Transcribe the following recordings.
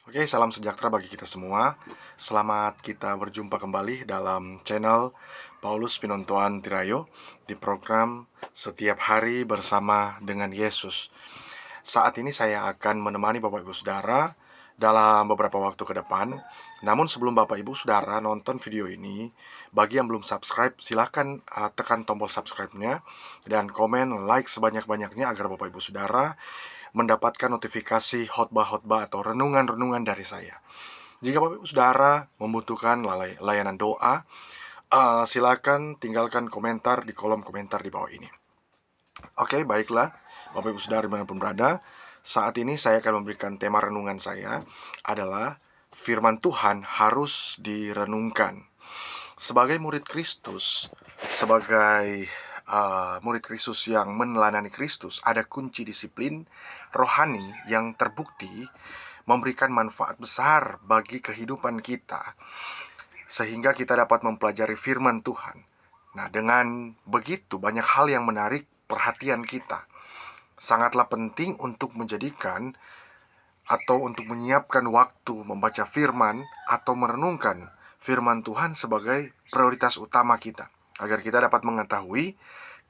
Oke, salam sejahtera bagi kita semua. Selamat kita berjumpa kembali dalam channel Paulus Pinontoan Tirayo di program Setiap Hari Bersama dengan Yesus. Saat ini saya akan menemani Bapak Ibu Saudara dalam beberapa waktu ke depan. Namun sebelum Bapak Ibu Saudara nonton video ini, bagi yang belum subscribe, silahkan tekan tombol subscribe-nya dan komen like sebanyak-banyaknya agar Bapak Ibu Saudara mendapatkan notifikasi khotbah-khotbah atau renungan-renungan dari saya. Jika Bapak Ibu Saudara membutuhkan layanan doa, silakan tinggalkan komentar di kolom komentar di bawah ini. Oke, baiklah, Bapak Ibu Saudara dimanapun berada, saat ini saya akan memberikan tema renungan saya adalah firman Tuhan harus direnungkan. Sebagai murid Kristus, sebagai murid Kristus yang meneladani Kristus, ada kunci disiplin rohani yang terbukti memberikan manfaat besar bagi kehidupan kita, sehingga kita dapat mempelajari firman Tuhan. Nah, dengan begitu banyak hal yang menarik perhatian kita. Sangatlah penting untuk menjadikan atau untuk menyiapkan waktu membaca firman atau merenungkan firman Tuhan sebagai prioritas utama kita, agar kita dapat mengetahui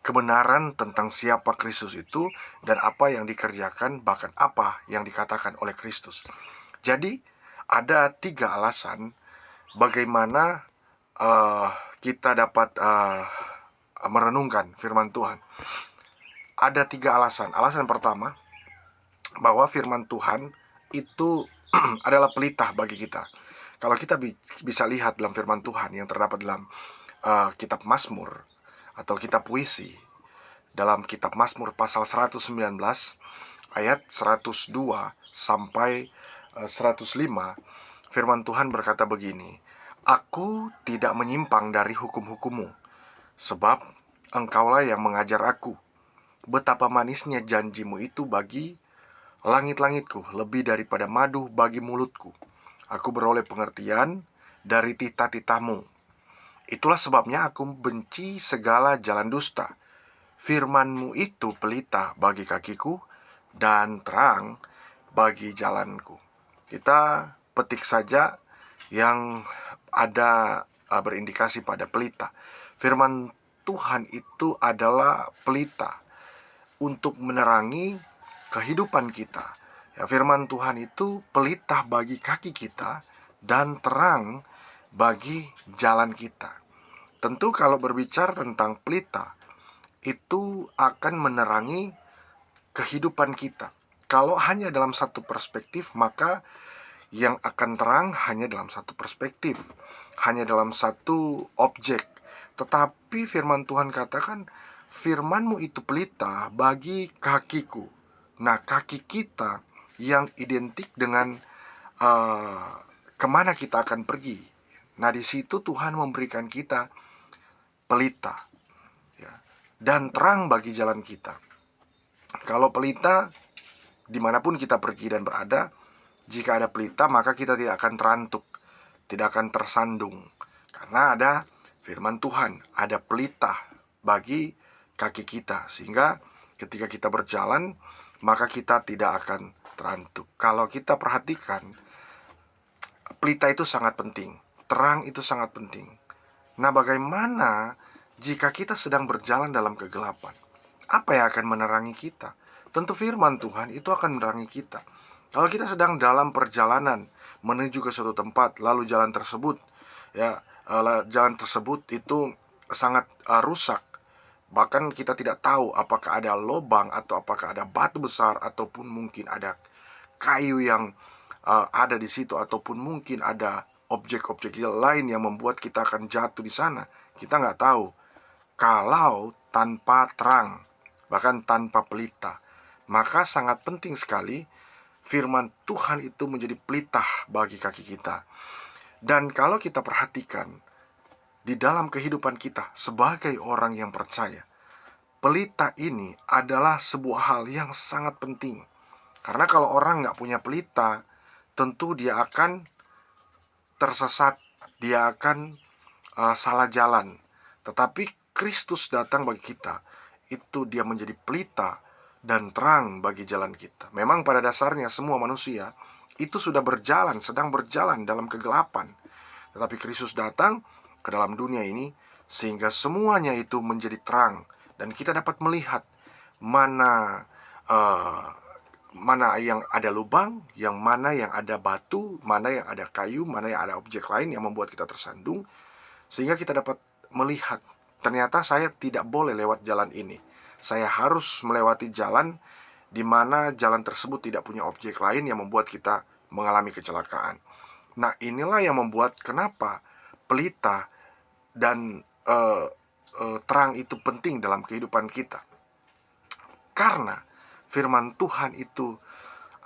kebenaran tentang siapa Kristus itu dan apa yang dikerjakan, bahkan apa yang dikatakan oleh Kristus. Jadi ada 3 alasan bagaimana kita dapat merenungkan firman Tuhan. Ada 3 alasan. Alasan pertama, bahwa firman Tuhan itu adalah pelita bagi kita. Kalau kita bisa lihat dalam firman Tuhan yang terdapat dalam kitab Mazmur atau kitab puisi, dalam kitab Mazmur pasal 119 ayat 102 sampai 105, firman Tuhan berkata begini, "Aku tidak menyimpang dari hukum-hukum-Mu, sebab Engkaulah yang mengajar aku. Betapa manisnya janji-Mu itu bagi langit-langitku, lebih daripada madu bagi mulutku. Aku beroleh pengertian dari titah-titah-Mu. Itulah sebabnya aku benci segala jalan dusta. Firman-Mu itu pelita bagi kakiku dan terang bagi jalanku." Kita petik saja yang ada berindikasi pada pelita. Firman Tuhan itu adalah pelita untuk menerangi kehidupan kita. Ya, firman Tuhan itu pelita bagi kaki kita dan terang bagi jalan kita. Tentu kalau berbicara tentang pelita, itu akan menerangi kehidupan kita. Kalau hanya dalam satu perspektif, maka yang akan terang hanya dalam satu perspektif, hanya dalam satu objek. Tetapi firman Tuhan katakan, firman-Mu itu pelita bagi kakiku. Nah, kaki kita yang identik dengan kemana kita akan pergi. Nah, di situ Tuhan memberikan kita pelita, ya, dan terang bagi jalan kita. Kalau pelita, dimanapun kita pergi dan berada, jika ada pelita maka kita tidak akan terantuk, tidak akan tersandung, karena ada firman Tuhan, ada pelita bagi kaki kita, sehingga ketika kita berjalan maka kita tidak akan terantuk. Kalau kita perhatikan, pelita itu sangat penting, terang itu sangat penting. Nah, bagaimana jika kita sedang berjalan dalam kegelapan? Apa yang akan menerangi kita? Tentu firman Tuhan itu akan menerangi kita. Kalau kita sedang dalam perjalanan menuju ke suatu tempat, lalu jalan tersebut itu sangat rusak. Bahkan kita tidak tahu apakah ada lubang atau apakah ada batu besar ataupun mungkin ada kayu yang ada di situ, ataupun mungkin ada objek-objek lain yang membuat kita akan jatuh di sana. Kita nggak tahu. Kalau tanpa terang, bahkan tanpa pelita, maka sangat penting sekali firman Tuhan itu menjadi pelita bagi kaki kita. Dan kalau kita perhatikan di dalam kehidupan kita sebagai orang yang percaya, pelita ini adalah sebuah hal yang sangat penting. Karena kalau orang nggak punya pelita, tentu dia akan tersesat, dia akan salah jalan. Tetapi Kristus datang bagi kita, itu dia menjadi pelita dan terang bagi jalan kita. Memang pada dasarnya semua manusia itu sudah berjalan, sedang berjalan dalam kegelapan. Tetapi Kristus datang ke dalam dunia ini sehingga semuanya itu menjadi terang, dan kita dapat melihat mana uh, mana yang ada lubang, yang mana yang ada batu, mana yang ada kayu, mana yang ada objek lain yang membuat kita tersandung, sehingga kita dapat melihat ternyata saya tidak boleh lewat jalan ini. Saya harus melewati jalan di mana jalan tersebut tidak punya objek lain yang membuat kita mengalami kecelakaan. Nah, inilah yang membuat kenapa pelita dan terang itu penting dalam kehidupan kita. Karena firman Tuhan itu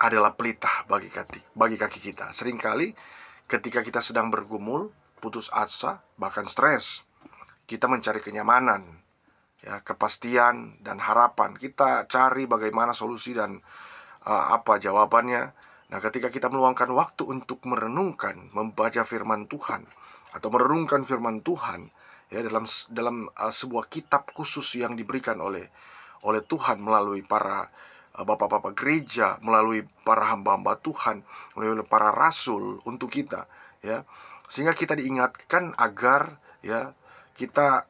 adalah pelita bagi kaki kita. Seringkali ketika kita sedang bergumul, putus asa, bahkan stres, kita mencari kenyamanan, ya, kepastian dan harapan. Kita cari bagaimana solusi dan apa jawabannya. Nah, ketika kita meluangkan waktu untuk merenungkan, membaca firman Tuhan atau merenungkan firman Tuhan, ya, dalam sebuah kitab khusus yang diberikan oleh Tuhan melalui para bapak-bapak gereja, melalui para hamba-hamba Tuhan, melalui para rasul untuk kita, ya, sehingga kita diingatkan agar, ya, kita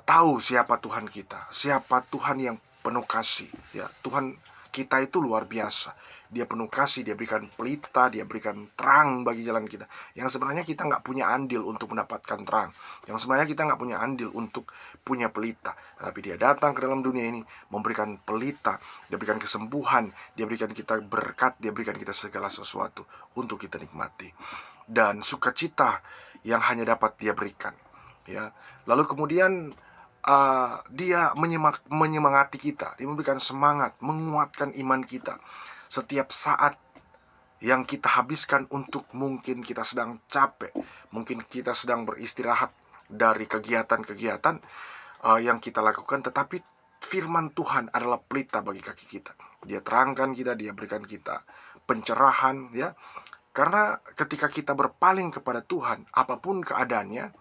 tahu siapa Tuhan kita, siapa Tuhan yang penuh kasih, ya. Tuhan kita itu luar biasa. Dia penuh kasih, dia berikan pelita, dia berikan terang bagi jalan kita. Yang sebenarnya kita nggak punya andil untuk mendapatkan terang. Yang sebenarnya kita nggak punya andil untuk punya pelita. Tapi dia datang ke dalam dunia ini, memberikan pelita, dia berikan kesembuhan, dia berikan kita berkat, dia berikan kita segala sesuatu untuk kita nikmati. Dan sukacita yang hanya dapat dia berikan, ya. Lalu kemudian dia menyemangati kita, dia memberikan semangat, menguatkan iman kita setiap saat yang kita habiskan untuk mungkin kita sedang capek, mungkin kita sedang beristirahat dari kegiatan-kegiatan yang kita lakukan, tetapi firman Tuhan adalah pelita bagi kaki kita. Dia terangkan kita, dia berikan kita pencerahan, ya. Karena ketika kita berpaling kepada Tuhan, apapun keadaannya,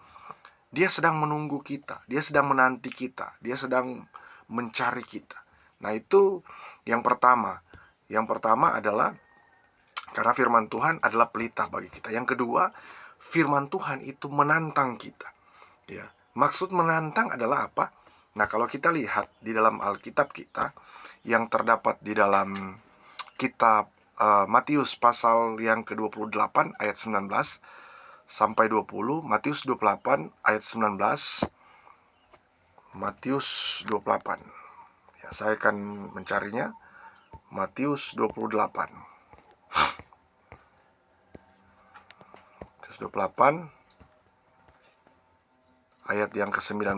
dia sedang menunggu kita, dia sedang menanti kita, dia sedang mencari kita. Nah, itu yang pertama. Yang pertama adalah karena firman Tuhan adalah pelita bagi kita. Yang kedua, firman Tuhan itu menantang kita, ya. Maksud menantang adalah apa? Nah, kalau kita lihat di dalam Alkitab kita yang terdapat di dalam kitab Matius pasal yang ke-28 ayat 19 sampai 20, Matius 28 ayat 19, Matius 28. Ya, saya akan mencarinya. Matius 28. Matius 28 ayat yang ke-19.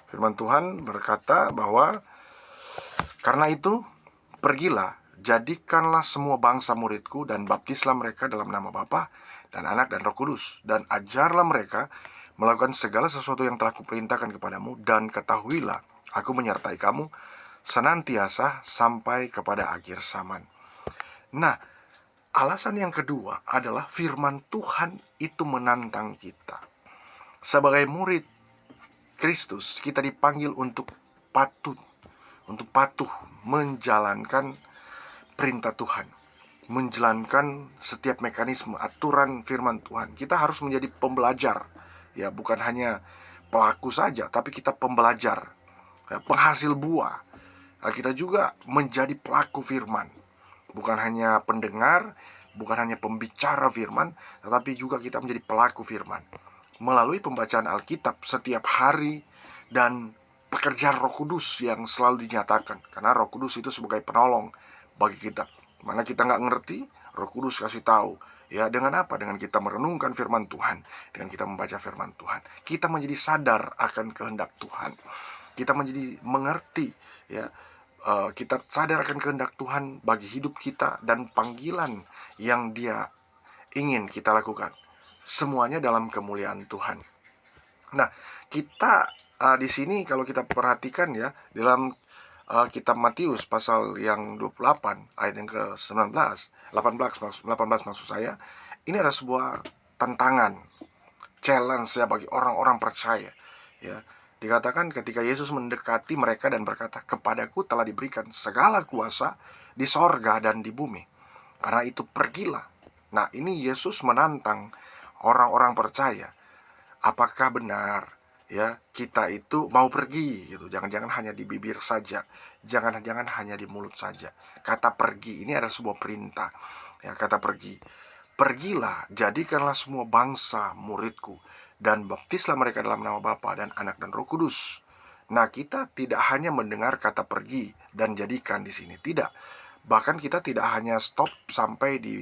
Firman Tuhan berkata bahwa karena itu pergilah, jadikanlah semua bangsa muridku dan baptislah mereka dalam nama Bapa dan Anak dan Roh Kudus, dan ajarlah mereka melakukan segala sesuatu yang telah kuperintahkan kepadamu, dan ketahuilah aku menyertai kamu senantiasa sampai kepada akhir zaman. Nah, alasan yang kedua adalah firman Tuhan itu menantang kita. Sebagai murid Kristus, kita dipanggil untuk patuh menjalankan perintah Tuhan, menjalankan setiap mekanisme aturan firman Tuhan. Kita harus menjadi pembelajar, ya, bukan hanya pelaku saja, tapi kita pembelajar, ya, penghasil buah. Nah, kita juga menjadi pelaku firman, bukan hanya pendengar, bukan hanya pembicara firman, tetapi juga kita menjadi pelaku firman melalui pembacaan Alkitab setiap hari dan pekerjaan Roh Kudus yang selalu dinyatakan. Karena Roh Kudus itu sebagai penolong bagi kita. Mana kita nggak ngerti, Roh Kudus kasih tahu. Ya, dengan apa? Dengan kita merenungkan firman Tuhan, dengan kita membaca firman Tuhan, kita menjadi sadar akan kehendak Tuhan. Kita menjadi mengerti, ya, kita sadar akan kehendak Tuhan bagi hidup kita dan panggilan yang Dia ingin kita lakukan. Semuanya dalam kemuliaan Tuhan. Nah, kita di sini kalau kita perhatikan, ya, dalam kitab Matius pasal yang 28 ayat yang ke-19, 18 maksud saya, ini ada sebuah tantangan, challenge, ya, bagi orang-orang percaya, ya. Dikatakan ketika Yesus mendekati mereka dan berkata, "Kepadaku telah diberikan segala kuasa di sorga dan di bumi." Karena itu pergilah. Nah, ini Yesus menantang orang-orang percaya. Apakah benar ya kita itu mau pergi gitu? Jangan-jangan hanya di bibir saja, jangan-jangan hanya di mulut saja. Kata pergi ini adalah sebuah perintah. Ya, kata pergi. Pergilah, jadikanlah semua bangsa muridku, dan baptislah mereka dalam nama Bapa dan Anak dan Roh Kudus. Nah, kita tidak hanya mendengar kata pergi dan jadikan di sini, tidak. Bahkan kita tidak hanya stop sampai di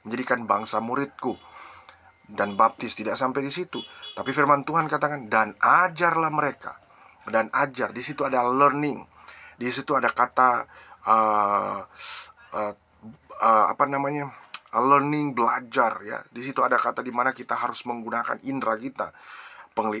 menjadikan bangsa muridku dan baptis, tidak sampai di situ. Tapi firman Tuhan katakan, dan ajarlah mereka. Dan ajar, di situ ada learning. Di situ ada kata uh, uh, apa namanya? Learning, belajar ya. Di situ ada kata di mana kita harus menggunakan indera kita.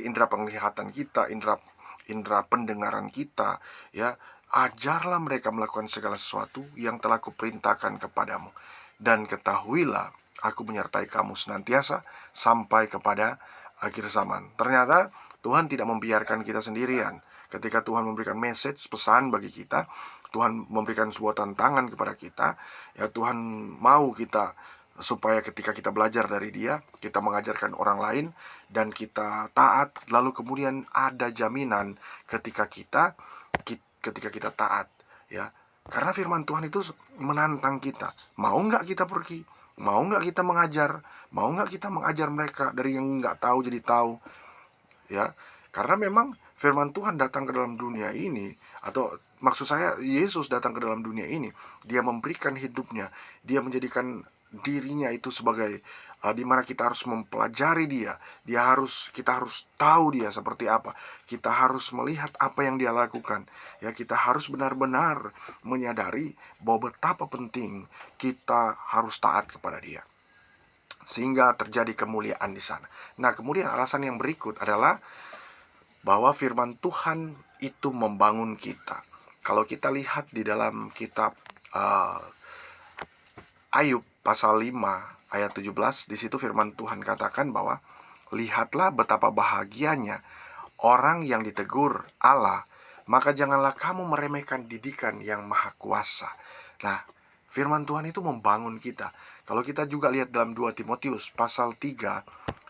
Indera penglihatan kita, indera pendengaran kita ya. Ajarlah mereka melakukan segala sesuatu yang telah kuperintahkan kepadamu, dan ketahuilah aku menyertai kamu senantiasa sampai kepada akhir zaman. Ternyata Tuhan tidak membiarkan kita sendirian. Ketika Tuhan memberikan message, pesan bagi kita, Tuhan memberikan sebuah tantangan kepada kita, ya Tuhan mau kita supaya ketika kita belajar dari Dia, kita mengajarkan orang lain dan kita taat, lalu kemudian ada jaminan ketika kita taat ya. Karena firman Tuhan itu menantang kita. Mau nggak kita pergi? Mau nggak kita mengajar? Mau nggak kita mengajar mereka dari yang nggak tahu jadi tahu? Ya, karena memang firman Tuhan datang ke dalam dunia ini, atau maksud saya Yesus datang ke dalam dunia ini. Dia memberikan hidupnya, dia menjadikan dirinya itu sebagai di mana kita harus mempelajari dia. Kita harus tahu dia seperti apa. Kita harus melihat apa yang dia lakukan. Ya, kita harus benar-benar menyadari bahwa betapa penting kita harus taat kepada dia, sehingga terjadi kemuliaan di sana. Nah, kemudian alasan yang berikut adalah bahwa firman Tuhan itu membangun kita. Kalau kita lihat di dalam kitab Ayub pasal 5 ayat 17, di situ firman Tuhan katakan bahwa lihatlah betapa bahagianya orang yang ditegur Allah, maka janganlah kamu meremehkan didikan yang maha kuasa. Nah, firman Tuhan itu membangun kita. Kalau kita juga lihat dalam 2 Timotius pasal 3,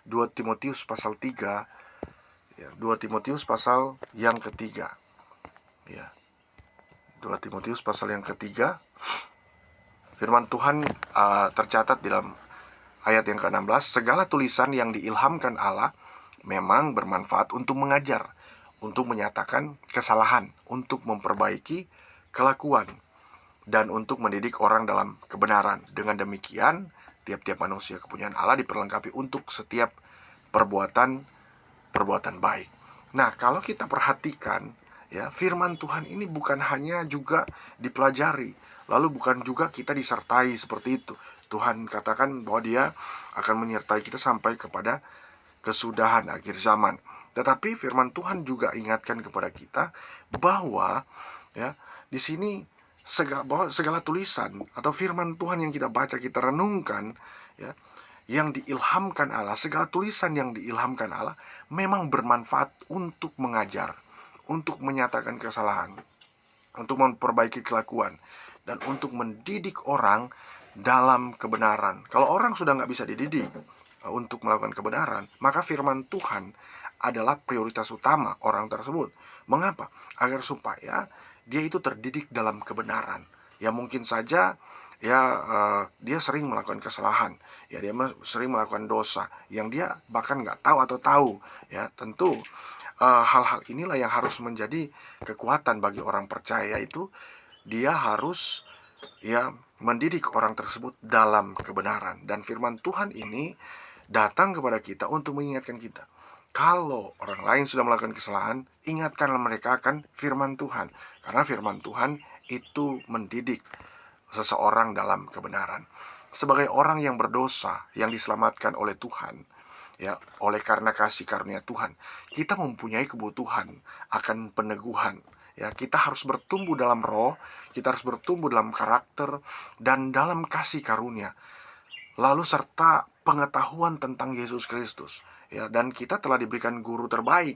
2 Timotius pasal 3, ya, 2 Timotius pasal yang ketiga, ya, 2 Timotius pasal yang ketiga, firman Tuhan tercatat di dalam ayat yang ke-16, segala tulisan yang diilhamkan Allah memang bermanfaat untuk mengajar, untuk menyatakan kesalahan, untuk memperbaiki kelakuan, dan untuk mendidik orang dalam kebenaran. Dengan demikian, tiap-tiap manusia kepunyaan Allah diperlengkapi untuk setiap perbuatan baik. Nah, kalau kita perhatikan, ya, firman Tuhan ini bukan hanya juga dipelajari, lalu bukan juga kita disertai seperti itu. Tuhan katakan bahwa Dia akan menyertai kita sampai kepada kesudahan akhir zaman. Tetapi firman Tuhan juga ingatkan kepada kita bahwa ya, di sini segala tulisan atau firman Tuhan yang kita baca, kita renungkan ya, yang diilhamkan Allah, segala tulisan yang diilhamkan Allah memang bermanfaat untuk mengajar, untuk menyatakan kesalahan, untuk memperbaiki kelakuan, dan untuk mendidik orang dalam kebenaran. Kalau orang sudah nggak bisa dididik untuk melakukan kebenaran, maka firman Tuhan adalah prioritas utama orang tersebut. Mengapa? Agar supaya dia itu terdidik dalam kebenaran. Ya mungkin saja ya dia sering melakukan kesalahan, ya dia sering melakukan dosa yang dia bahkan nggak tahu atau tahu. Ya tentu hal-hal inilah yang harus menjadi kekuatan bagi orang percaya, itu dia harus ya mendidik orang tersebut dalam kebenaran. Dan firman Tuhan ini datang kepada kita untuk mengingatkan kita, kalau orang lain sudah melakukan kesalahan, ingatkanlah mereka akan firman Tuhan. Karena firman Tuhan itu mendidik seseorang dalam kebenaran. Sebagai orang yang berdosa, yang diselamatkan oleh Tuhan, ya, oleh karena kasih karunia Tuhan, kita mempunyai kebutuhan akan peneguhan. Ya, kita harus bertumbuh dalam roh, kita harus bertumbuh dalam karakter dan dalam kasih karunia. Lalu serta pengetahuan tentang Yesus Kristus. Ya, dan kita telah diberikan guru terbaik,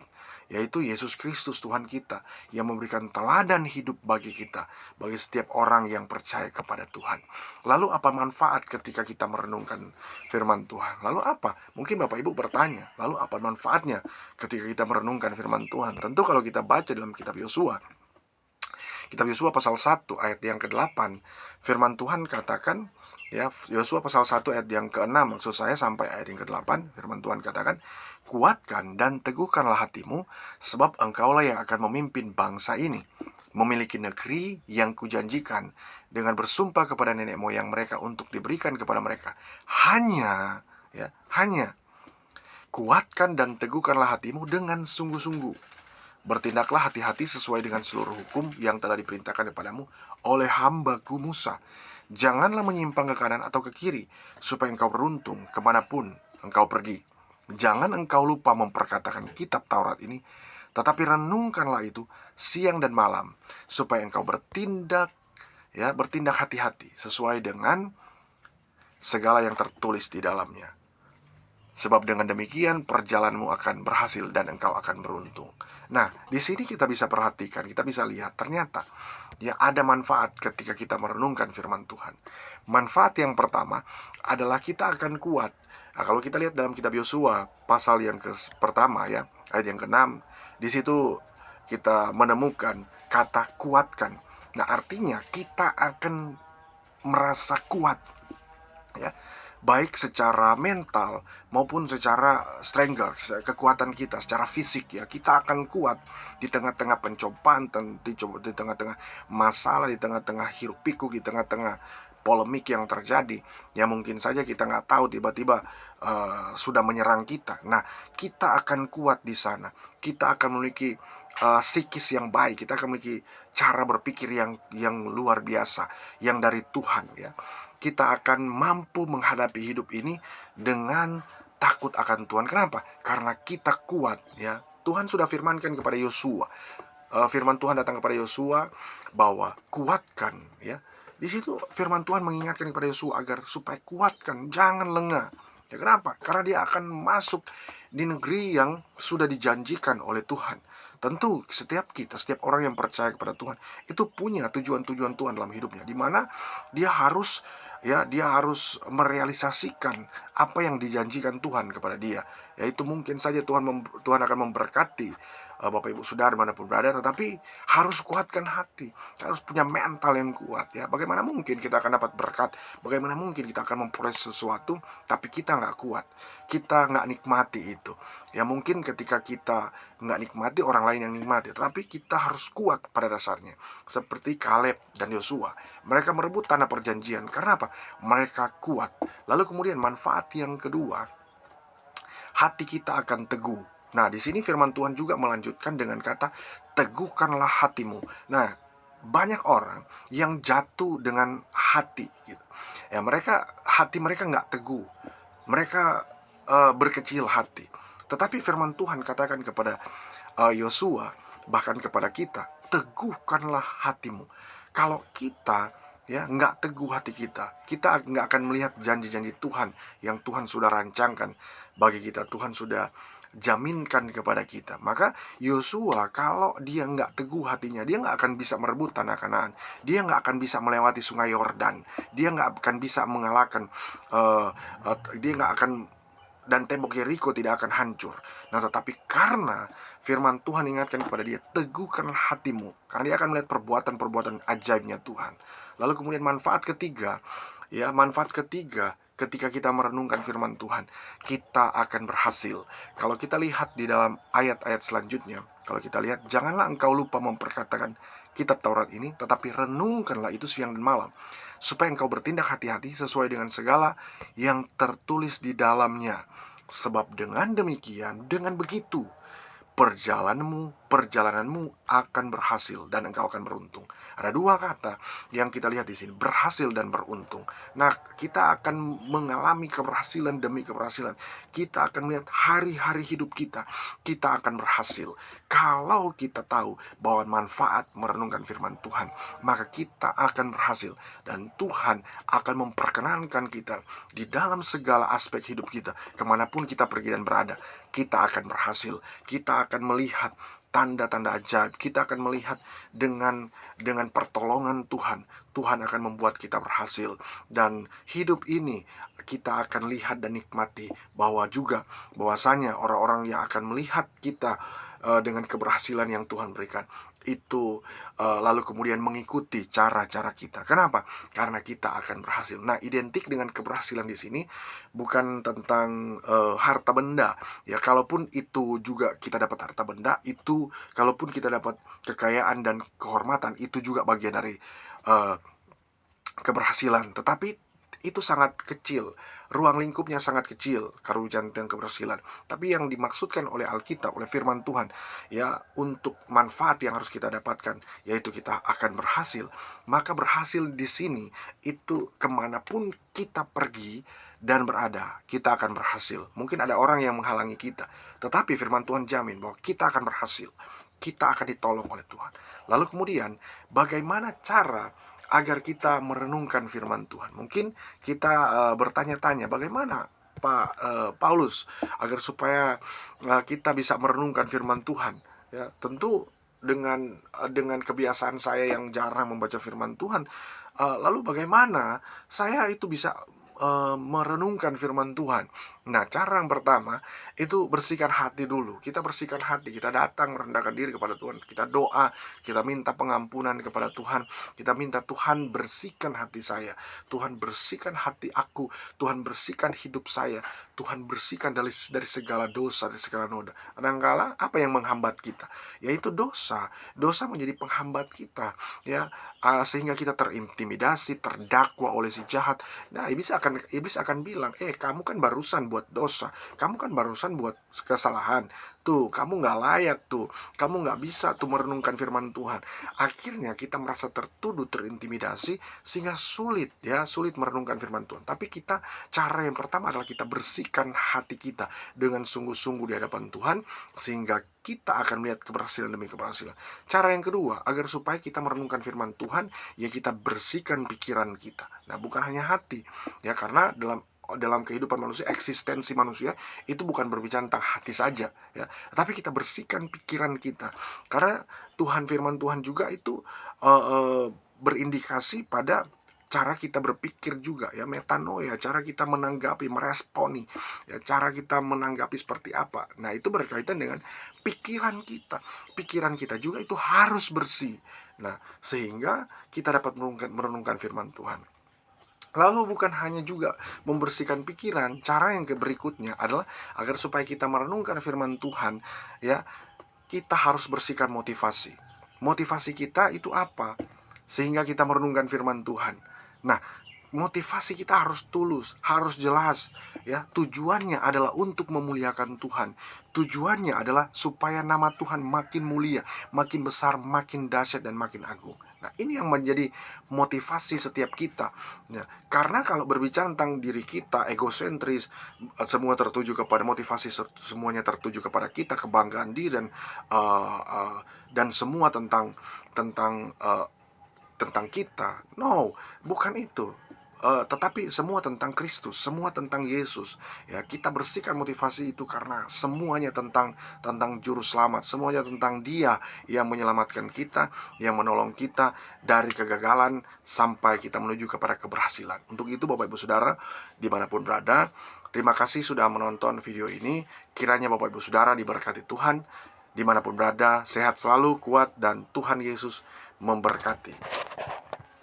yaitu Yesus Kristus Tuhan kita, yang memberikan teladan hidup bagi kita, bagi setiap orang yang percaya kepada Tuhan. Lalu apa manfaat ketika kita merenungkan firman Tuhan? Lalu apa? Mungkin Bapak Ibu bertanya, lalu apa manfaatnya ketika kita merenungkan firman Tuhan? Tentu kalau kita baca dalam kitab Yosua, Kitab Yosua pasal 1 ayat yang ke-8, firman Tuhan katakan, ya, Yosua pasal 1 ayat yang ke-6, maksud saya sampai ayat yang ke-8, firman Tuhan katakan, kuatkan dan teguhkanlah hatimu, sebab engkaulah yang akan memimpin bangsa ini, memiliki negeri yang kujanjikan, dengan bersumpah kepada nenek moyang mereka untuk diberikan kepada mereka. Hanya kuatkan dan teguhkanlah hatimu dengan sungguh-sungguh. Bertindaklah hati-hati sesuai dengan seluruh hukum yang telah diperintahkan kepadamu oleh hamba-Ku Musa. Janganlah menyimpang ke kanan atau ke kiri, supaya engkau beruntung kemanapun engkau pergi. Jangan engkau lupa memperkatakan kitab Taurat ini, tetapi renungkanlah itu siang dan malam, supaya engkau bertindak hati-hati sesuai dengan segala yang tertulis di dalamnya. Sebab dengan demikian perjalananmu akan berhasil dan engkau akan beruntung. Nah, di sini kita bisa perhatikan, kita bisa lihat ternyata ya ada manfaat ketika kita merenungkan firman Tuhan. Manfaat yang pertama adalah kita akan kuat. Nah, kalau kita lihat dalam kitab Yosua pasal yang pertama ya, ayat yang ke-6, di situ kita menemukan kata kuatkan. Nah, artinya kita akan merasa kuat ya, baik secara mental maupun secara strength, kekuatan kita secara fisik ya. Kita akan kuat di tengah-tengah pencobaan, di tengah-tengah masalah, di tengah-tengah hiruk pikuk, di tengah-tengah polemik yang terjadi, ya mungkin saja kita nggak tahu tiba-tiba sudah menyerang kita. Nah, kita akan kuat di sana. Kita akan memiliki psikis yang baik. Kita akan memiliki cara berpikir yang luar biasa, yang dari Tuhan ya. Kita akan mampu menghadapi hidup ini dengan takut akan Tuhan. Kenapa? Karena kita kuat ya. Tuhan sudah firmankan kepada Yosua. Firman Tuhan datang kepada Yosua bahwa kuatkan ya. Di situ firman Tuhan mengingatkan kepada Yosua agar supaya kuatkan, jangan lengah. Ya, kenapa? Karena dia akan masuk di negeri yang sudah dijanjikan oleh Tuhan. Tentu setiap orang yang percaya kepada Tuhan itu punya tujuan-tujuan Tuhan dalam hidupnya, di mana dia harus merealisasikan apa yang dijanjikan Tuhan kepada dia. Yaitu mungkin saja Tuhan akan memberkati Bapak Ibu Saudara dimanapun berada, tetapi harus kuatkan hati, harus punya mental yang kuat ya. Bagaimana mungkin kita akan dapat berkat, bagaimana mungkin kita akan memperoleh sesuatu tapi kita nggak kuat, kita nggak nikmati itu ya. Mungkin ketika kita nggak nikmati, orang lain yang nikmati, tetapi kita harus kuat pada dasarnya. Seperti Kaleb dan Yosua, mereka merebut tanah perjanjian. Karena apa? Mereka kuat. Lalu kemudian manfaat yang kedua, hati kita akan teguh. Nah, di sini firman Tuhan juga melanjutkan dengan kata teguhkanlah hatimu. Nah, banyak orang yang jatuh dengan hati gitu. Ya, hati mereka nggak teguh. Mereka berkecil hati. Tetapi firman Tuhan katakan kepada Yosua, bahkan kepada kita, teguhkanlah hatimu. Kalau kita ya nggak teguh hati kita nggak akan melihat janji-janji Tuhan yang Tuhan sudah rancangkan bagi kita, Tuhan sudah jaminkan kepada kita. Maka Yosua kalau dia nggak teguh hatinya, dia nggak akan bisa merebut tanah Kanaan, dia nggak akan bisa melewati sungai Yordan, dia nggak akan bisa mengalahkan dia nggak akan, dan tembok Yeriko tidak akan hancur. Nah, tetapi karena firman Tuhan ingatkan kepada dia, teguhkanlah hatimu, karena dia akan melihat perbuatan-perbuatan ajaibnya Tuhan. Lalu kemudian manfaat ketiga, ketika kita merenungkan firman Tuhan, kita akan berhasil. Kalau kita lihat di dalam ayat-ayat selanjutnya, kalau kita lihat, janganlah engkau lupa memperkatakan kitab Taurat ini, tetapi renungkanlah itu siang dan malam, supaya engkau bertindak hati-hati sesuai dengan segala yang tertulis di dalamnya. Sebab dengan demikian, dengan begitu, perjalananmu perjalananmu akan berhasil dan engkau akan beruntung. Ada dua kata yang kita lihat di sini, berhasil dan beruntung. Nah, kita akan mengalami keberhasilan demi keberhasilan. Kita akan melihat hari-hari hidup kita akan berhasil. Kalau kita tahu bahwa manfaat merenungkan firman Tuhan, maka kita akan berhasil. Dan Tuhan akan memperkenankan kita di dalam segala aspek hidup kita. Kemanapun kita pergi dan berada, kita akan berhasil. Kita akan melihat tanda-tanda ajaib. Kita akan melihat dengan pertolongan Tuhan. Tuhan akan membuat kita berhasil. Dan hidup ini kita akan lihat dan nikmati bahwasanya orang-orang yang akan melihat kita dengan keberhasilan yang Tuhan berikan itu lalu kemudian mengikuti cara-cara kita. Kenapa? Karena kita akan berhasil. Nah, identik dengan keberhasilan di sini bukan tentang harta benda. Ya, kalaupun itu juga kita dapat harta benda, itu kalaupun kita dapat kekayaan dan kehormatan, itu juga bagian dari keberhasilan. Tetapi itu sangat kecil, ruang lingkupnya sangat kecil kalau bicara tentang keberhasilan. Tapi yang dimaksudkan oleh Alkitab, oleh firman Tuhan, ya, untuk manfaat yang harus kita dapatkan, yaitu kita akan berhasil. Maka berhasil di sini itu kemanapun kita pergi dan berada, kita akan berhasil. Mungkin ada orang yang menghalangi kita, tetapi firman Tuhan jamin bahwa kita akan berhasil. Kita akan ditolong oleh Tuhan. Lalu kemudian, bagaimana cara agar kita merenungkan firman Tuhan? Mungkin kita bertanya-tanya, bagaimana Pak Paulus agar supaya kita bisa merenungkan firman Tuhan? Ya, tentu dengan kebiasaan saya yang jarang membaca firman Tuhan. Lalu bagaimana saya itu bisa merenungkan firman Tuhan? Nah, cara yang pertama itu bersihkan hati dulu. Kita bersihkan hati, kita datang merendahkan diri kepada Tuhan, kita doa, kita minta pengampunan kepada Tuhan, kita minta Tuhan bersihkan hati saya, Tuhan bersihkan hati aku, Tuhan bersihkan hidup saya, Tuhan bersihkan dari segala dosa, dari segala noda. Kadangkala apa yang menghambat kita? Yaitu dosa. Dosa menjadi penghambat kita, ya, sehingga kita terintimidasi, terdakwa oleh si jahat. Nah, iblis akan bilang, kamu kan barusan buat dosa, kamu kan barusan buat kesalahan, tuh kamu nggak layak, tuh kamu nggak bisa tuh merenungkan firman Tuhan. Akhirnya kita merasa tertuduh, terintimidasi, sehingga sulit merenungkan firman Tuhan. Tapi cara yang pertama adalah kita bersihkan hati kita dengan sungguh-sungguh di hadapan Tuhan, sehingga kita akan melihat keberhasilan demi keberhasilan. Cara yang kedua, agar supaya kita merenungkan firman Tuhan, ya kita bersihkan pikiran kita. Nah, bukan hanya hati, ya, karena dalam kehidupan manusia, eksistensi manusia itu bukan berbicara tentang hati saja, ya, tapi kita bersihkan pikiran kita, karena firman Tuhan juga itu berindikasi pada cara kita berpikir juga, ya, metanoia, cara kita menanggapi, meresponi, ya, cara kita menanggapi seperti apa. Nah, itu berkaitan dengan pikiran kita. Pikiran kita juga itu harus bersih. Nah, sehingga kita dapat merenungkan firman Tuhan. Lalu bukan hanya juga membersihkan pikiran, cara yang berikutnya adalah agar supaya kita merenungkan firman Tuhan, ya, kita harus bersihkan motivasi. Motivasi kita itu apa? Sehingga kita merenungkan firman Tuhan. Nah, motivasi kita harus tulus, harus jelas, ya. Tujuannya adalah untuk memuliakan Tuhan. Tujuannya adalah supaya nama Tuhan makin mulia, makin besar, makin dahsyat, dan makin agung. Nah, ini yang menjadi motivasi setiap kita, ya. Karena kalau berbicara tentang diri kita, egosentris, semua tertuju kepada motivasi, semuanya tertuju kepada kita, kebanggaan diri, dan semua tentang kita. No, bukan itu. Tetapi semua tentang Kristus, semua tentang Yesus. Ya, kita bersihkan motivasi itu karena semuanya tentang juru selamat, semuanya tentang Dia yang menyelamatkan kita, yang menolong kita dari kegagalan sampai kita menuju kepada keberhasilan. Untuk itu, Bapak Ibu Saudara, dimanapun berada, terima kasih sudah menonton video ini. Kiranya Bapak Ibu Saudara diberkati Tuhan, dimanapun berada, sehat selalu, kuat, dan Tuhan Yesus memberkati.